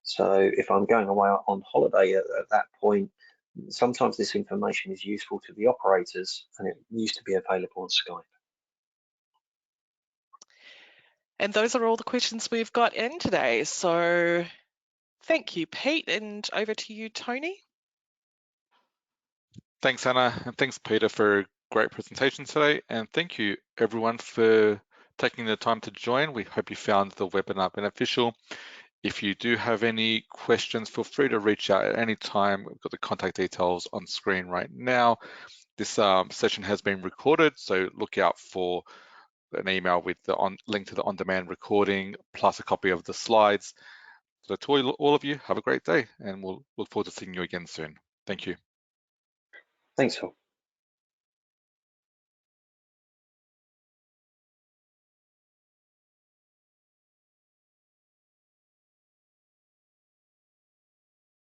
So if I'm going away on holiday at that point, sometimes this information is useful to the operators, and it used to be available on Skype. And those are all the questions we've got in today. So thank you, Pete, and over to you, Tony. Thanks, Anna, and thanks, Peter, for a great presentation today. And thank you, everyone, for taking the time to join. We hope you found the webinar beneficial. If you do have any questions, feel free to reach out at any time. We've got the contact details on screen right now. This session has been recorded, so look out for an email with the link to the on-demand recording, plus a copy of the slides. So to all of you, have a great day, and we'll look forward to seeing you again soon. Thank you. Thanks, all.